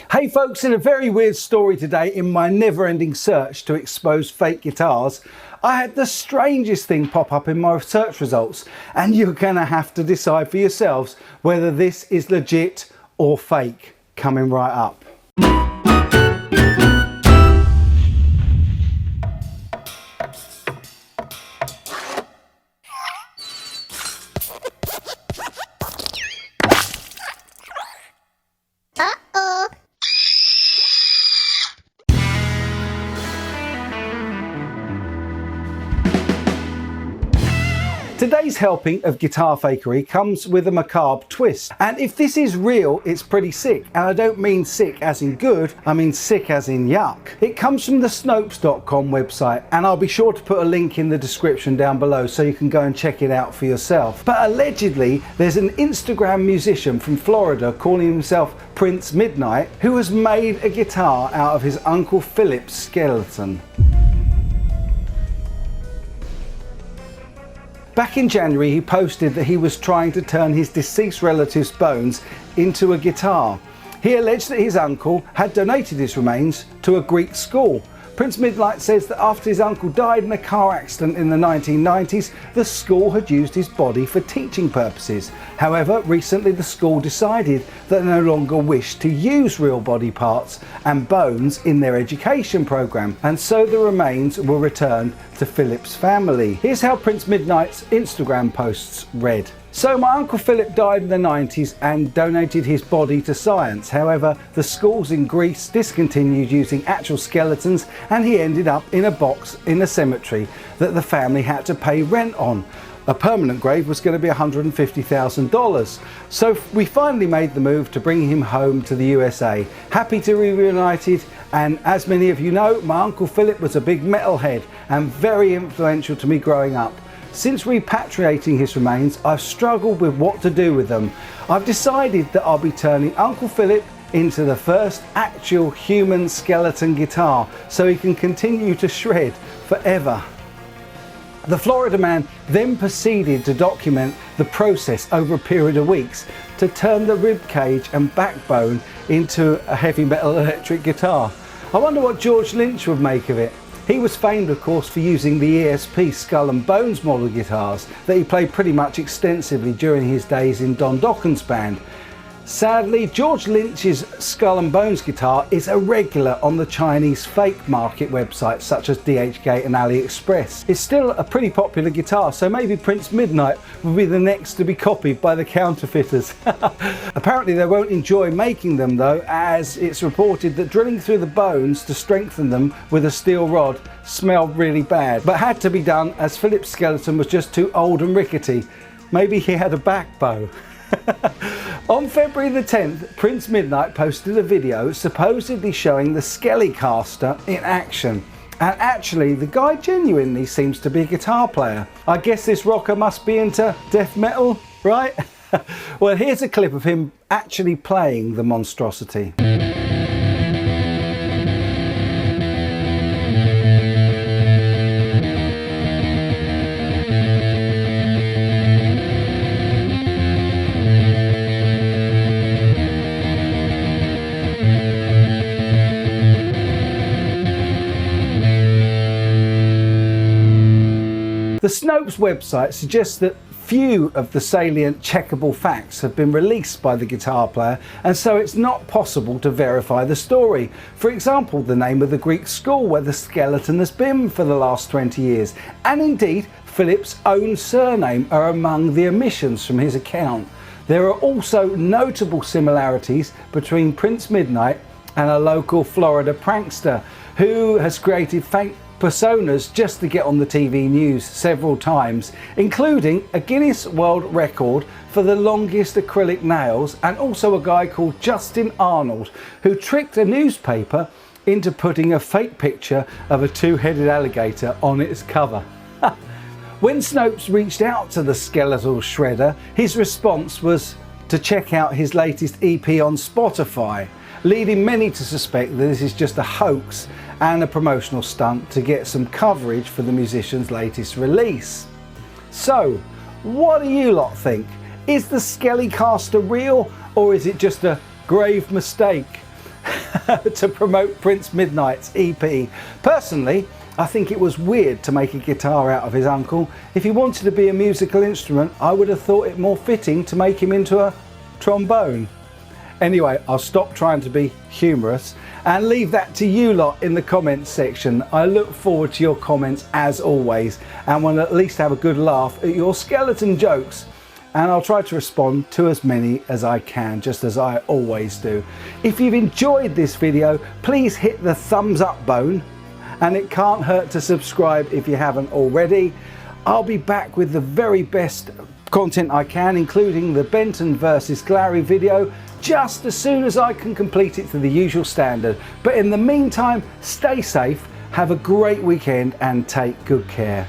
Hey folks, in a very weird story today in my never-ending search to expose fake guitars, I had the strangest thing pop up in my search results, and you're gonna have to decide for yourselves whether this is legit or fake. Coming right up. Today's helping of guitar fakery comes with a macabre twist, and if this is real, it's pretty sick. And I don't mean sick as in good, I mean sick as in yuck. It comes from the Snopes.com website, and I'll be sure to put a link in the description down below so you can go and check it out for yourself. But allegedly, there's an Instagram musician from Florida calling himself Prince Midnight who has made a guitar out of his Uncle Philip's skeleton. Back in January, he posted that he was trying to turn his deceased relative's bones into a guitar. He alleged that his uncle had donated his remains to a Greek school. Prince Midnight says that after his uncle died in a car accident in the 1990s, the school had used his body for teaching purposes. However, recently the school decided that they no longer wished to use real body parts and bones in their education program, and so the remains were returned to Philip's family. Here's how Prince Midnight's Instagram posts read. So my Uncle Philip died in the 90s and donated his body to science. However, the schools in Greece discontinued using actual skeletons, and he ended up in a box in a cemetery that the family had to pay rent on. A permanent grave was going to be $150,000. So we finally made the move to bring him home to the USA. Happy to be reunited, and as many of you know, my Uncle Philip was a big metalhead and very influential to me growing up. Since repatriating his remains, I've struggled with what to do with them. I've decided that I'll be turning Uncle Philip into the first actual human skeleton guitar so he can continue to shred forever. The Florida man then proceeded to document the process over a period of weeks to turn the rib cage and backbone into a heavy metal electric guitar. I wonder what George Lynch would make of it. He was famed, of course, for using the ESP Skull and Bones model guitars that he played pretty much extensively during his days in Don Docken's band. Sadly, George Lynch's Skull and Bones guitar is a regular on the Chinese fake market websites such as DHgate and AliExpress. It's still a pretty popular guitar, so maybe Prince Midnight will be the next to be copied by the counterfeiters. Apparently they won't enjoy making them though, as it's reported that drilling through the bones to strengthen them with a steel rod smelled really bad, but had to be done as Philip's skeleton was just too old and rickety. Maybe he had a backbone. On February the 10th, Prince Midnight posted a video supposedly showing the Skelecaster in action. And actually, the guy genuinely seems to be a guitar player. I guess this rocker must be into death metal, right? Well, here's a clip of him actually playing the monstrosity. The Snopes website suggests that few of the salient checkable facts have been released by the guitar player, and so it's not possible to verify the story. For example, the name of the Greek school where the skeleton has been for the last 20 years, and indeed Philip's own surname are among the omissions from his account. There are also notable similarities between Prince Midnight and a local Florida prankster who has created fake personas just to get on the TV news several times, including a Guinness World Record for the longest acrylic nails, and also a guy called Justin Arnold who tricked a newspaper into putting a fake picture of a two-headed alligator on its cover. When Snopes reached out to the skeletal shredder, his response was to check out his latest EP on Spotify, leading many to suspect that this is just a hoax and a promotional stunt to get some coverage for the musician's latest release. So, what do you lot think? Is the Skelecaster real, or is it just a grave mistake? to promote Prince Midnight's EP. Personally, I think it was weird to make a guitar out of his uncle. If he wanted to be a musical instrument, I would have thought it more fitting to make him into a trombone. Anyway, I'll stop trying to be humorous and leave that to you lot in the comments section. I look forward to your comments as always and will at least have a good laugh at your skeleton jokes. And I'll try to respond to as many as I can, just as I always do. If you've enjoyed this video, please hit the thumbs up bone, and it can't hurt to subscribe if you haven't already. I'll be back with the very best content I can, including the Benton versus Glary video, just as soon as I can complete it to the usual standard. But in the meantime, stay safe, have a great weekend and take good care.